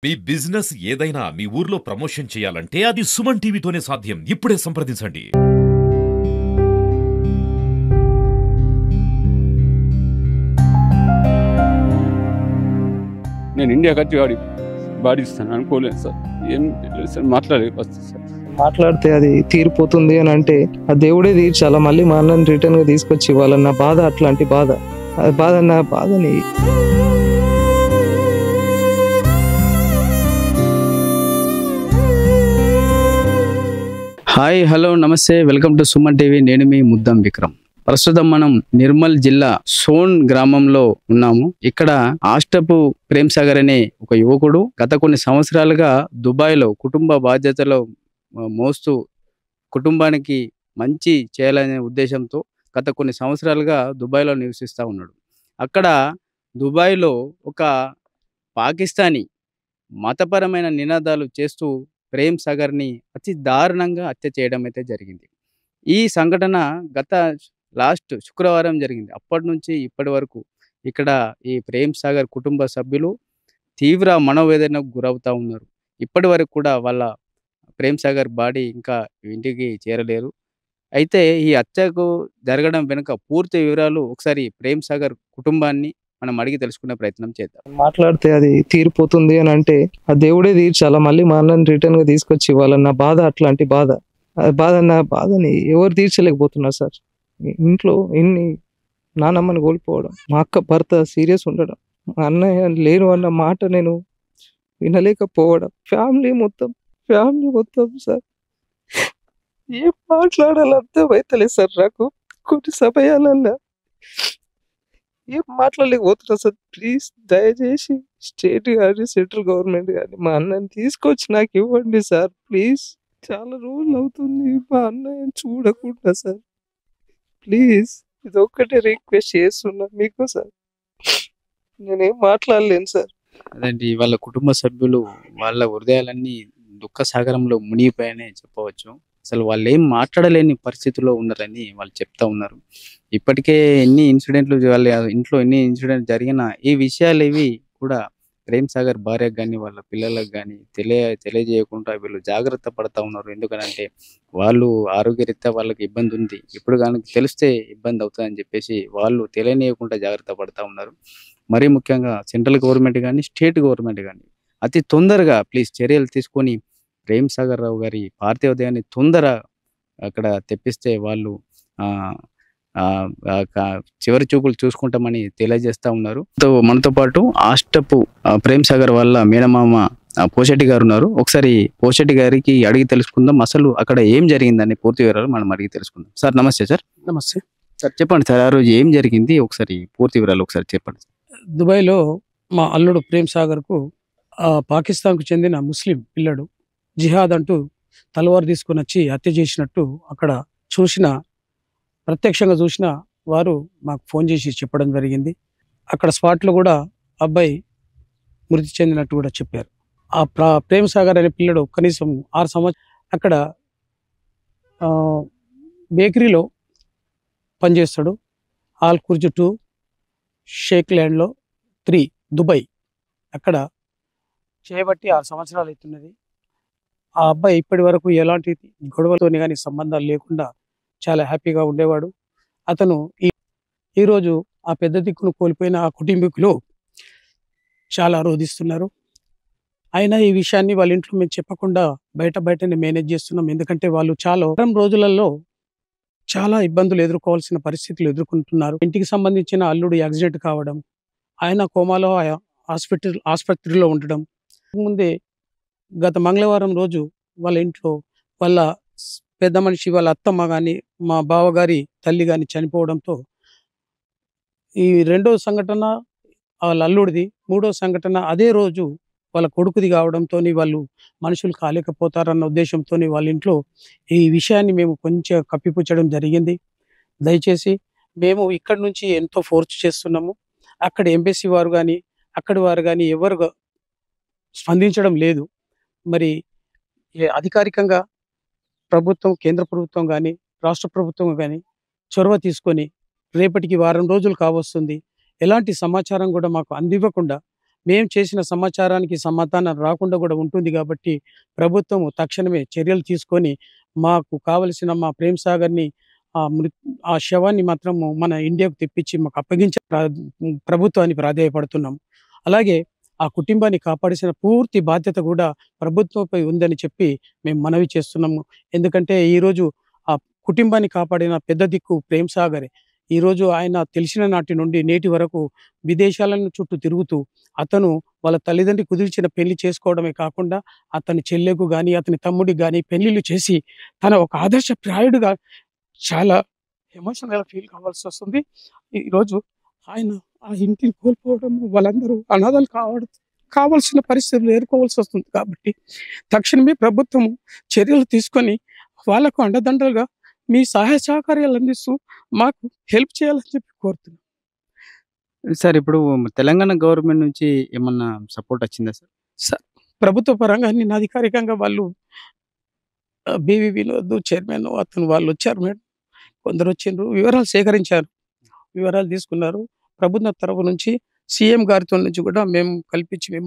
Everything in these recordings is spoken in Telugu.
మీ బిజినెస్ ఏదైనా మీ ఊర్లో ప్రమోషన్ చేయాలంటే అది సుమన్ టీవీతోనే సాధ్యం. ఇప్పుడే సంప్రదించండి. నేను ఇండియాకి వచ్చి బాడీ ఇస్తాను అనుకోలేదు సార్. ఏం సార్ మాట్లాడలేదు ఫస్ట్ సార్. మాట్లాడితే అది తీరిపోతుంది అని అంటే ఆ దేవుడే తీర్చాలా, మళ్ళీ మా అన్నని రిటర్న్ గా తీసుకొచ్చి ఇవ్వాలన్న బాధ, అట్లాంటి బాధ. ఆ బాధ నా బాధని హాయ్, హలో, నమస్తే, వెల్కమ్ టు సుమన్ టీవీ. నేను మీ ముద్దం విక్రమ్. ప్రస్తుతం మనం నిర్మల్ జిల్లా సోన్ గ్రామంలో ఉన్నాము. ఇక్కడ ఆష్టపు ప్రేమ్ సాగర్ అనే ఒక యువకుడు గత కొన్ని సంవత్సరాలుగా దుబాయ్లో కుటుంబ బాధ్యతలు మోస్తూ కుటుంబానికి మంచి చేయాలనే ఉద్దేశంతో గత కొన్ని సంవత్సరాలుగా దుబాయ్లో నివసిస్తూ ఉన్నాడు. అక్కడ దుబాయ్లో ఒక పాకిస్తానీ మతపరమైన నినాదాలు చేస్తూ ప్రేమ్ సాగర్ని అతి దారుణంగా హత్య చేయడం అయితే జరిగింది. ఈ సంఘటన గత లాస్ట్ శుక్రవారం జరిగింది. అప్పటి నుంచి ఇప్పటి వరకు ఇక్కడ ఈ ప్రేమ్ సాగర్ కుటుంబ సభ్యులు తీవ్ర మనోవేదనకు గురవుతూ ఉన్నారు. ఇప్పటి వరకు కూడా వాళ్ళ ప్రేమ్ సాగర్ బాడీ ఇంకా ఇంటికి చేరలేరు. అయితే ఈ హత్యకు జరగడం వెనుక పూర్తి వివరాలు ఒకసారి ప్రేమ్ సాగర్ కుటుంబాన్ని మనం అడిగి తెలుసుకునే ప్రయత్నం చేద్దాం. మాట్లాడితే అది తీరిపోతుంది అని అంటే ఆ దేవుడే తీర్చాలా, మళ్ళీ మా అన్నని రిటర్న్ గా తీసుకొచ్చి ఇవ్వాలన్న బాధ, అట్లాంటి బాధ. ఆ బాధ నా బాధని ఎవరు తీర్చలేకపోతున్నారు సార్. ఇంట్లో ఎన్ని నానమ్మని కోల్పోవడం, మా అక్క భర్త సీరియస్ ఉండడం, మా అన్నయ్య లేరు అన్న మాట నేను వినలేకపోవడం, ఫ్యామిలీ మొత్తం సార్. ఏం మాట్లాడాలో అర్థమైతలేదు సార్ నాకు. కొన్ని సమయాలల్లో ఏం మాట్లాడలేకపోతున్నా సార్. ప్లీజ్ దయచేసి స్టేట్ కానీ సెంట్రల్ గవర్నమెంట్ కానీ మా అన్నని తీసుకొచ్చి నాకు ఇవ్వండి సార్. ప్లీజ్, చాలా రోజులు అవుతుంది మా అన్నయ్యని చూడకుండా సార్. ప్లీజ్, ఇది ఒక్కటే రిక్వెస్ట్ చేస్తున్నా మీకు సార్. నేనేం మాట్లాడలేను సార్. అదండి, వాళ్ళ కుటుంబ సభ్యులు వాళ్ళ హృదయాలన్నీ దుఃఖ సాగరంలో మునిగిపోయాయనే చెప్పవచ్చు. అసలు వాళ్ళు ఏం మాట్లాడలేని పరిస్థితిలో ఉన్నారని వాళ్ళు చెప్తా ఉన్నారు. ఇప్పటికే ఎన్ని ఇన్సిడెంట్లు వాళ్ళ ఇంట్లో ఎన్ని ఇన్సిడెంట్ జరిగినా ఈ విషయాలు ఇవి కూడా ప్రేమ్ సాగర్ భార్యకు కానీ వాళ్ళ పిల్లలకు కానీ తెలియజేయకుండా వీళ్ళు జాగ్రత్త పడతా ఉన్నారు. ఎందుకంటే వాళ్ళు ఆరోగ్యరీత్యా వాళ్ళకి ఇబ్బంది ఉంది, ఇప్పుడు కానీ తెలిస్తే ఇబ్బంది అవుతుందని చెప్పేసి వాళ్ళు తెలియనియకుండా జాగ్రత్త పడతా ఉన్నారు. మరీ ముఖ్యంగా సెంట్రల్ గవర్నమెంట్ కానీ స్టేట్ గవర్నమెంట్ కానీ అతి తొందరగా ప్లీజ్ చర్యలు తీసుకొని ప్రేమ్ సాగర్ రావు గారి పార్థివ దేహాన్ని తొందర అక్కడ తెప్పిస్తే వాళ్ళు చివరి చూపులు చూసుకుంటామని తెలియజేస్తా ఉన్నారు. మనతో పాటు ఆష్టపు ప్రేమ్ సాగర్ వాళ్ళ మేనమామ పోషెట్టి గారు ఉన్నారు. ఒకసారి పోషెట్టి గారికి అడిగి తెలుసుకుందాం అసలు అక్కడ ఏం జరిగిందని పూర్తి వివరాలు మనం అడిగి తెలుసుకుందాం. సార్ నమస్తే. సార్ నమస్తే సార్, చెప్పండి సార్, ఆ రోజు ఏం జరిగింది ఒకసారి పూర్తి వివరాలు ఒకసారి చెప్పండి. దుబాయ్లో మా అల్లుడు ప్రేమ్ సాగర్కు పాకిస్తాన్కు చెందిన ముస్లిం పిల్లడు జిహాద్ అంటూ తలవారు తీసుకొని వచ్చి హత్య చేసినట్టు అక్కడ ప్రత్యక్షంగా చూసిన వారు మాకు ఫోన్ చేసి చెప్పడం జరిగింది. అక్కడ స్పాట్లో కూడా అబ్బాయి మృతి చెందినట్టు కూడా చెప్పారు. ఆ ప్రేమ్ సాగర్ అనే పిల్లడు కనీసం 6 సంవత్సరాలు అక్కడ బేకరీలో పనిచేస్తాడు. ఆల్ కుర్జు 2 షేక్ ల్యాండ్లో 3 దుబాయ్ అక్కడ చేయబట్టి 6 సంవత్సరాలు అవుతున్నది. ఆ అబ్బాయి ఇప్పటి వరకు ఎలాంటి గొడవలతోని కానీ సంబంధాలు లేకుండా చాలా హ్యాపీగా ఉండేవాడు. అతను ఈరోజు ఆ పెద్ద దిక్కును కోల్పోయిన ఆ కుటుంబీకులు చాలా రోధిస్తున్నారు. అయినా ఈ విషయాన్ని వాళ్ళ ఇంట్లో మేము చెప్పకుండా బయటనే మేనేజ్ చేస్తున్నాం. ఎందుకంటే వాళ్ళు చాలా రోజులలో చాలా ఇబ్బందులు ఎదుర్కోవాల్సిన పరిస్థితులు ఎదుర్కొంటున్నారు. ఇంటికి సంబంధించిన అల్లుడు యాక్సిడెంట్ కావడం, ఆయన కోమాలో ఆసుపత్రిలో ఉండడం, ముందే గత మంగళవారం రోజు వాళ్ళ ఇంట్లో వాళ్ళ పెద్ద మనిషి వాళ్ళ అత్తమ్మ కానీ మా బావగారి తల్లి కానీ చనిపోవడంతో ఈ 2వ సంఘటన వాళ్ళ అల్లుడిది, 3వ సంఘటన అదే రోజు వాళ్ళ కొడుకుది కావడంతో వాళ్ళు మనుషులు కాలేకపోతారన్న ఉద్దేశంతో వాళ్ళ ఇంట్లో ఈ విషయాన్ని మేము కొంచెం కప్పిపుచ్చడం జరిగింది. దయచేసి మేము ఇక్కడి నుంచి ఎంతో ఫోర్స్ చేస్తున్నాము. అక్కడ ఎంబసీ వారు కానీ అక్కడి వారు కానీ ఎవరు స్పందించడం లేదు. మరి అధికారికంగా ప్రభుత్వం, కేంద్ర ప్రభుత్వం కానీ రాష్ట్ర ప్రభుత్వం కానీ చొరవ తీసుకొని రేపటికి వారం రోజులు కావస్తుంది, ఎలాంటి సమాచారం కూడా మాకు అందివ్వకుండా మేము చేసిన సమాచారానికి సమాధానం రాకుండా కూడా ఉంటుంది కాబట్టి ప్రభుత్వం తక్షణమే చర్యలు తీసుకొని మాకు కావలసిన మా ప్రేమ్ సాగర్‌ని ఆ శవాన్ని మాత్రము మన ఇండియాకు తెప్పించి మాకు అప్పగించే ప్రభుత్వాన్ని ప్రాధేయపడుతున్నాం. అలాగే ఆ కుటుంబాన్ని కాపాడాల్సిన పూర్తి బాధ్యత కూడా ప్రభుత్వంపై ఉందని చెప్పి మేము మనవి చేస్తున్నాము. ఎందుకంటే ఈరోజు ఆ కుటుంబాన్ని కాపాడిన పెద్ద దిక్కు ప్రేమ్ సాగరే. ఈరోజు ఆయన తెలిసిన నాటి నుండి నేటి వరకు విదేశాలను చుట్టూ తిరుగుతూ అతను వాళ్ళ తల్లిదండ్రి కుదిర్చిన పెళ్లి చేసుకోవడమే కాకుండా అతని చెల్లెకు గాని, అతని తమ్ముడికి గాని పెళ్లిళ్లు చేసి తన ఒక ఆదర్శప్రాయుడుగా చాలా ఎమోషనల్‌గా ఫీల్ కావాల్సొస్తుంది. ఈరోజు ఆయన ఆ ఇంటిని కోల్పోవడం వాళ్ళందరూ అనాథలు కావాల్సిన పరిస్థితులు ఎదుర్కోవాల్సొస్తుంది. కాబట్టి తక్షణమే ప్రభుత్వం చర్యలు తీసుకొని వాళ్ళకు అండదండలుగా మీ సహాయ సహకార్యాలు అందిస్తూ మాకు హెల్ప్ చేయాలని చెప్పి కోరుతున్నాం. సార్ ఇప్పుడు తెలంగాణ గవర్నమెంట్ నుంచి ఏమన్నా సపోర్ట్ వచ్చిందా సార్? ప్రభుత్వ పరంగా నిన్న అధికారికంగా వాళ్ళు బీవీ వినోద్ చైర్మన్ వాళ్ళొచ్చారు మేడం. కొందరొచ్చిండ్రు. వివరాలు సేకరించారు. వివరాలు తీసుకున్నారు. ప్రభుత్వం తరఫు నుంచి సీఎం గారితో నుంచి కూడా మేము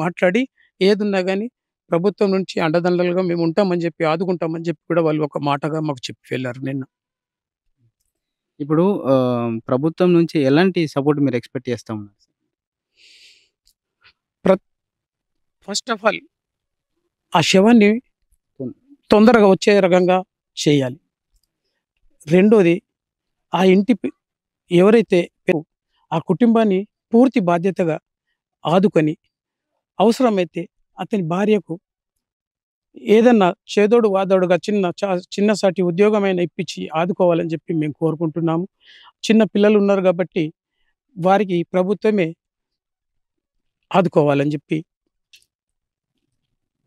మాట్లాడి ఏదున్నా గాని ప్రభుత్వం నుంచి అండదండలుగా మేము ఉంటామని చెప్పి, ఆదుకుంటామని చెప్పి కూడా వాళ్ళు ఒక మాటగా మాకు చెప్పి వెళ్లారు నిన్న. ఇప్పుడు ప్రభుత్వం నుంచి ఎలాంటి సపోర్ట్ మీరు ఎక్స్‌పెక్ట్ చేస్తా ఉన్నారు? ఫస్ట్ ఆఫ్ ఆల్ ఆ శవాన్ని తొందరగా వచ్చే రకంగా చేయాలి. రెండోది ఆ ఇంటి ఎవరైతే ఆ కుటుంబాన్ని పూర్తి బాధ్యతగా ఆదుకొని అవసరమైతే అతని భార్యకు ఏదన్నా చేదోడు వాదోడుగా చిన్నసాటి ఉద్యోగమైనా ఇప్పించి ఆదుకోవాలని చెప్పి మేము కోరుకుంటున్నాము. చిన్న పిల్లలు ఉన్నారు కాబట్టి వారికి ప్రభుత్వమే ఆదుకోవాలని చెప్పి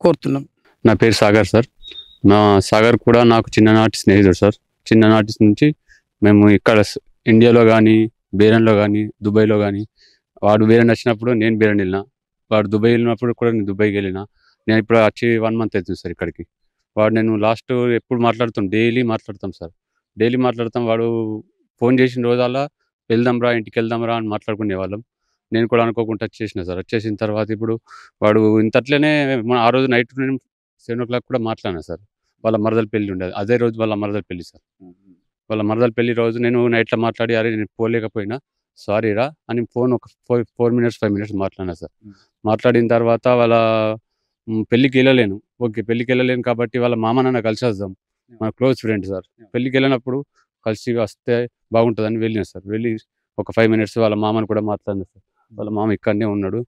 కోరుతున్నాం. నా పేరు సాగర్ సార్. సాగర్ కూడా నాకు చిన్ననాటి స్నేహితుడు సార్. చిన్ననాటి నుంచి మేము ఇక్కడ ఇండియాలో కానీ, బేరన్లో కానీ, దుబాయ్లో కానీ, వాడు బేరన్ వచ్చినప్పుడు నేను బేరన్ వెళ్ళిన, వాడు దుబాయ్ వెళ్ళినప్పుడు కూడా నేను దుబాయ్కి వెళ్ళిన. నేను ఇప్పుడు వచ్చి 1 మంత్ అవుతుంది సార్ ఇక్కడికి. వాడు నేను లాస్ట్ ఎప్పుడు మాట్లాడుతాం, డైలీ మాట్లాడతాం సార్. డైలీ మాట్లాడతాం. వాడు ఫోన్ చేసిన రోజల్లా వెళ్దాంరా, ఇంటికి వెళ్దాంరా అని మాట్లాడుకునేవాళ్ళం. నేను కూడా అనుకోకుండా వచ్చేసిన సార్. వచ్చేసిన తర్వాత ఇప్పుడు వాడు ఇంతట్లోనే ఆ రోజు నైట్ నేను 7 o'clock కూడా మాట్లాడినా సార్. వాళ్ళ మరదల పెళ్లి ఉండేది. అదే రోజు వాళ్ళ మరదల పెళ్లి సార్. వాళ్ళ మరదల పెళ్లి రోజు నేను నైట్లో మాట్లాడి, అరే నేను పోలేకపోయినా సారీ రా అని ఫోన్ ఒక 4 minutes 5 minutes మాట్లాడినా సార్. మాట్లాడిన తర్వాత వాళ్ళ పెళ్ళికి వెళ్ళలేను. ఓకే, పెళ్ళికి వెళ్ళలేను కాబట్టి వాళ్ళ మామ నాన్న కలిసి వద్దాం, మన క్లోజ్ ఫ్రెండ్ సార్. పెళ్ళికి వెళ్ళినప్పుడు కలిసి వస్తే బాగుంటుందని వెళ్ళిన సార్. వెళ్ళి ఒక 5 minutes వాళ్ళ మామని కూడా మాట్లాడినా సార్. వాళ్ళ మామ ఇక్కడనే ఉన్నాడు.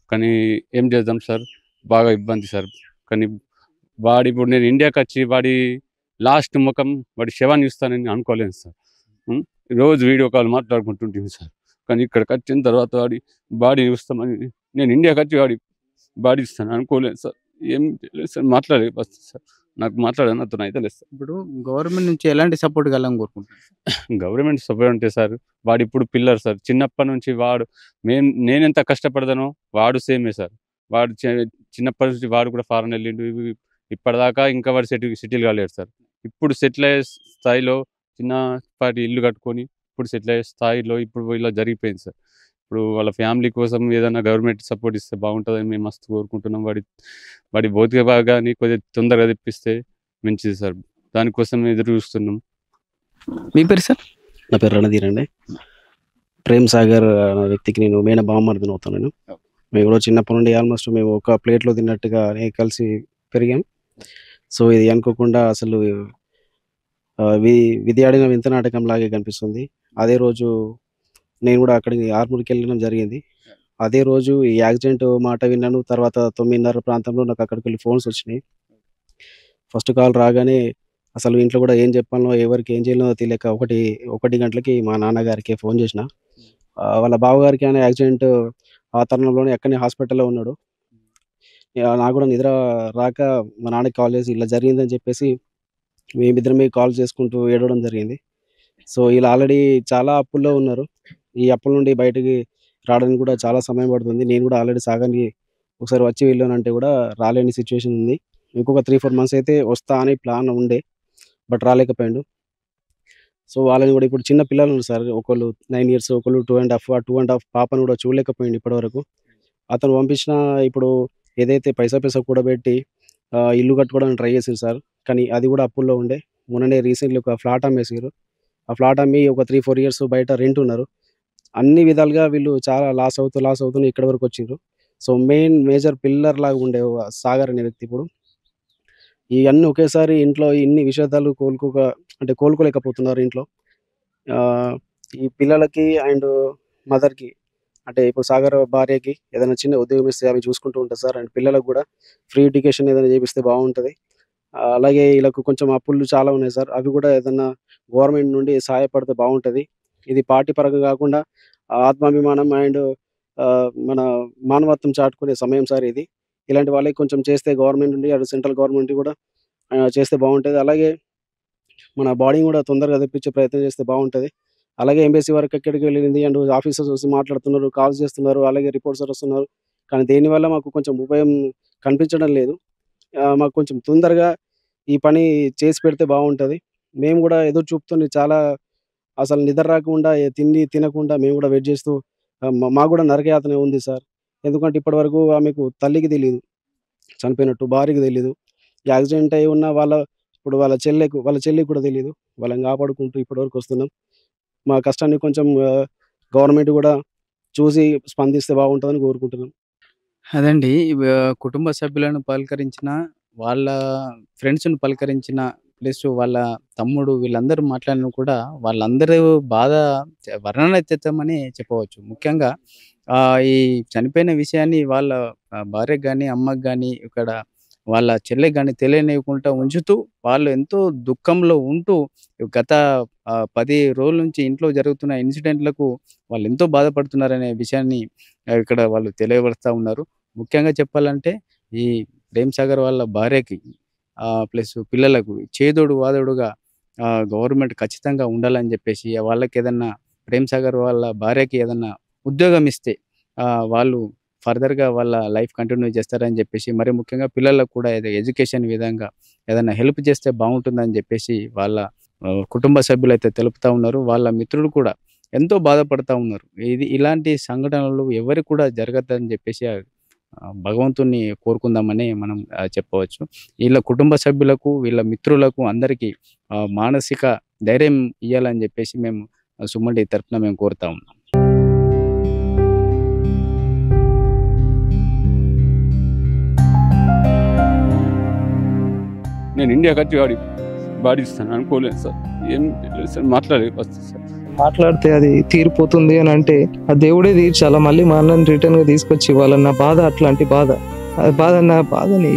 కానీ ఏం చేద్దాం సార్, బాగా ఇబ్బంది సార్. కానీ వాడి ఇప్పుడు నేను ఇండియాకి వచ్చి వాడి లాస్ట్ ముఖం, వాడి శవాన్ని ఇస్తానని అనుకోలేను సార్. రోజు వీడియో కాల్ మాట్లాడుకుంటుంటుంది సార్. కానీ ఇక్కడికి వచ్చిన తర్వాత వాడి బాడీ చూస్తామని నేను ఇండియాకి వచ్చి వాడి బాడీ ఇస్తాను అనుకోలేదు సార్. ఏం లేదు సార్, మాట్లాడలేదు ఫస్ట్ సార్. నాకు మాట్లాడాను అతను అయితే లేదు సార్. ఇప్పుడు గవర్నమెంట్ నుంచి ఎలాంటి సపోర్ట్ కావాలని కోరుకుంటున్నారు? గవర్నమెంట్ సపోర్ట్ అంటే సార్, వాడు ఇప్పుడు పిల్లర్ సార్. చిన్నప్పటి నుంచి వాడు నేనెంత కష్టపడతానో వాడు సేమే సార్. వాడు చిన్నప్పటి నుంచి వాడు కూడా ఫారెన్ వెళ్ళిండు. ఇప్పటిదాకా ఇంకా వాడు సెటిల్ కాలేడు సార్. ఇప్పుడు సెటిల్ అయ్యే స్థాయిలో చిన్నపాటి ఇల్లు కట్టుకొని ఇప్పుడు సెటిల్ అయ్యే స్థాయిలో ఇప్పుడు ఇలా జరిగిపోయింది సార్. ఇప్పుడు వాళ్ళ ఫ్యామిలీ కోసం ఏదైనా గవర్నమెంట్ సపోర్ట్ ఇస్తే బాగుంటుందని మేము మస్తు కోరుకుంటున్నాం. వాడి భౌతిక భాగాన్ని కొద్దిగా తొందరగా తెప్పిస్తే మంచిది సార్. దానికోసం ఎదురు చూస్తున్నాం. మీ పేరు సార్? నా పేరు రణధీర్ అండి. ప్రేమ్ సాగర్ అనే వ్యక్తికి నేను మేన బామ్మర్దిని అవుతాను. నేను మేము కూడా చిన్నప్పటి నుండి ఆల్మోస్ట్ మేము ఒక ప్లేట్లో తిన్నట్టుగా కలిసి పెరిగాం. సో ఇది అనుకోకుండా అసలు విధి ఆడిన వింత నాటకం లాగే కనిపిస్తుంది. అదే రోజు నేను కూడా అక్కడికి ఆర్మూర్కి వెళ్ళడం జరిగింది. అదే రోజు ఈ యాక్సిడెంట్ మాట విన్నాను. తర్వాత 9:30 ప్రాంతంలో నాకు అక్కడికి వెళ్ళి ఫోన్స్ వచ్చినాయి. ఫస్ట్ కాల్ రాగానే అసలు ఇంట్లో కూడా ఏం చెప్పాలో, ఎవరికి ఏం చేయాలో తెలియక 1 గంటలకి మా నాన్నగారికి ఫోన్ చేసిన. వాళ్ళ బావగారికి అనే యాక్సిడెంట్ ఆ తరుణంలోనే ఎక్కడనే హాస్పిటల్లో ఉన్నాడు. నాకు కూడా నిద్ర రాక మా నాన్నకి కాల్ చేసి ఇలా జరిగిందని చెప్పేసి మేమిద్దరమే కాల్ చేసుకుంటూ ఏడవడం జరిగింది. సో ఇలా ఆల్రెడీ చాలా అప్పుల్లో ఉన్నారు. ఈ అప్పుల నుండి బయటకి రావడానికి కూడా చాలా సమయం పడుతుంది. నేను కూడా ఆల్రెడీ సాగర్‌కి ఒకసారి వచ్చి వెళ్ళానంటే కూడా రాలేని సిచ్యువేషన్ ఉంది. ఇంకొక 3-4 months అయితే వస్తా అని ప్లాన్ ఉండే, బట్ రాలేకపోయాడు. సో వాళ్ళని కూడా ఇప్పుడు చిన్న పిల్లలు ఉన్నారు సార్. ఒకళ్ళు 9 years, ఒకళ్ళు 2.5. ఆ 2.5 పాపను కూడా చూడలేకపోయిండు ఇప్పటివరకు. అతను పంపించిన ఇప్పుడు ఏదైతే పైసా కూడబెట్టి ఇల్లు కట్టుకోవడానికి ట్రై చేసింది సార్. కానీ అది కూడా అప్పుల్లో ఉండే. మొన్ననే రీసెంట్‌లీ ఒక ఫ్లాట్ అమ్మేసిర్రు. ఆ ఫ్లాట్ అమ్మి ఒక 3, 4 ఇయర్స్ బయట రెంట్ ఉన్నారు. అన్ని విధాలుగా వీళ్ళు చాలా లాస్ అవుతూ ఇక్కడి వరకు వచ్చిండ్రు. సో, మేజర్ పిల్లర్ లాగా ఉండే సాగర్ అనే వ్యక్తి ఇప్పుడు ఇవన్నీ ఒకేసారి ఇంట్లో ఇన్ని విషాదాలు కోలుకోలేకపోతున్నారు ఇంట్లో. ఈ పిల్లలకి అండ్ మదర్‌కి అంటే ఇప్పుడు సాగర్ భార్యకి ఏదైనా చిన్న ఉద్యోగం ఇస్తే అవి చూసుకుంటూ ఉంటారు సార్. అండ్ పిల్లలకు కూడా ఫ్రీ ఎడ్యుకేషన్ ఏదైనా చేపిస్తే బాగుంటది. అలాగే వీళ్ళకు కొంచెం అప్పులు చాలా ఉన్నాయి సార్. అవి కూడా ఏదన్నా గవర్నమెంట్ నుండి సహాయపడితే బాగుంటది. ఇది పార్టీ పరంగా కాకుండా ఆత్మాభిమానం అండ్ మన మానవత్వం చాటుకునే సమయం సార్ ఇది. ఇలాంటి వాళ్ళకి కొంచెం చేస్తే గవర్నమెంట్ నుండి అటు సెంట్రల్ గవర్నమెంట్ కూడా చేస్తే బాగుంటది. అలాగే మన బాడీని కూడా తొందరగా తెప్పించే ప్రయత్నం చేస్తే బాగుంటది. అలాగే ఎంబసీ వరకు ఎక్కడికి వెళ్ళింది అండ్ ఆఫీసర్స్ వచ్చి మాట్లాడుతున్నారు, కాల్స్ చేస్తున్నారు, అలాగే రిపోర్ట్స్ వస్తున్నారు. కానీ దేనివల్ల మాకు కొంచెం ఉపయోగం కనిపించడం లేదు. మాకు కొంచెం తొందరగా ఈ పని చేసి పెడితే బాగుంటది. మేము కూడా ఎదురు చూపుతూనే చాలా అసలు నిద్ర రాకుండా తిండి తినకుండా మేము కూడా వెయిట్ చేస్తూ మాకు కూడా నరకయాతన ఉంది సార్. ఎందుకంటే ఇప్పటివరకు ఆమెకు తల్లికి తెలీదు చనిపోయినట్టు, భార్యకి తెలీదు. యాక్సిడెంట్ అయి ఉన్న వాళ్ళ చెల్లికి కూడా తెలీదు. వాళ్ళని కాపాడుకుంటూ ఇప్పటివరకు వస్తున్నాం. మా కష్టాన్ని కొంచెం గవర్నమెంట్ కూడా చూసి స్పందిస్తే బాగుంటుందని కోరుకుంటున్నాం. అదండి. కుటుంబ సభ్యులను పలకరించిన, వాళ్ళ ఫ్రెండ్స్‌ని పలకరించిన, ప్లస్ వాళ్ళ తమ్ముడు వీళ్ళందరూ మాట్లాడినా కూడా వాళ్ళందరూ బాధ వర్ణనాతీతమని చెప్పవచ్చు. ముఖ్యంగా ఈ చనిపోయిన విషయాన్ని వాళ్ళ భార్యకి గాని, అమ్మకి గాని, ఇక్కడ వాళ్ళ చెల్లెకి గాని తెలియనివ్వకుండా ఉంచుతూ, వాళ్ళు ఎంతో దుఃఖంలో ఉంటూ గత 10 రోజుల నుంచి ఇంట్లో జరుగుతున్న ఇన్సిడెంట్‌లకు వాళ్ళెంతో బాధపడుతున్నారనే విషయాన్ని ఇక్కడ వాళ్ళు తెలియపరుస్తా ఉన్నారు. ముఖ్యంగా చెప్పాలంటే ఈ ప్రేమ్ సాగర్ వాళ్ళ భార్యకి ప్లస్ పిల్లలకు చేదోడు వాదోడుగా గవర్నమెంట్ ఖచ్చితంగా ఉండాలని చెప్పేసి, వాళ్ళకేదన్నా ప్రేమ్ సాగర్ వాళ్ళ భార్యకి ఏదన్నా ఉద్యోగం ఇస్తే వాళ్ళు ఫర్దర్‌గా వాళ్ళ లైఫ్ కంటిన్యూ చేస్తారని చెప్పేసి, మరి ముఖ్యంగా పిల్లలకు కూడా ఎడ్యుకేషన్ విధంగా ఏదన్నా హెల్ప్ చేస్తే బాగుంటుందని చెప్పేసి వాళ్ళ కుటుంబ సభ్యులైతే తెలుపుతా ఉన్నారు. వాళ్ళ మిత్రులు కూడా ఎంతో బాధపడతా ఉన్నారు. ఇలాంటి సంఘటనలు ఎవరికి కూడా జరగద్దని చెప్పేసి భగవంతుడిని కోరుకుందామని మనం చెప్పవచ్చు. వీళ్ళ కుటుంబ సభ్యులకు, వీళ్ళ మిత్రులకు అందరికీ మానసిక ధైర్యం ఇయ్యాలని చెప్పేసి మేము సుమన్ టీవీ తరపున మేము కోరుతా ఉన్నాం. నేను ఇండియాకి వచ్చి బాడీ ఇస్తాను అనుకోలేదు సార్. ఏం సార్ మాట్లాడలేదు ఫస్ట్ సార్. మాట్లాడితే అది తీరిపోతుంది అని అంటే ఆ దేవుడే తీర్చాలా, మళ్ళీ మా అన్నని రిటర్న్ గా తీసుకొచ్చి ఇవ్వాలన్న బాధ, అట్లాంటి బాధ. ఆ బాధని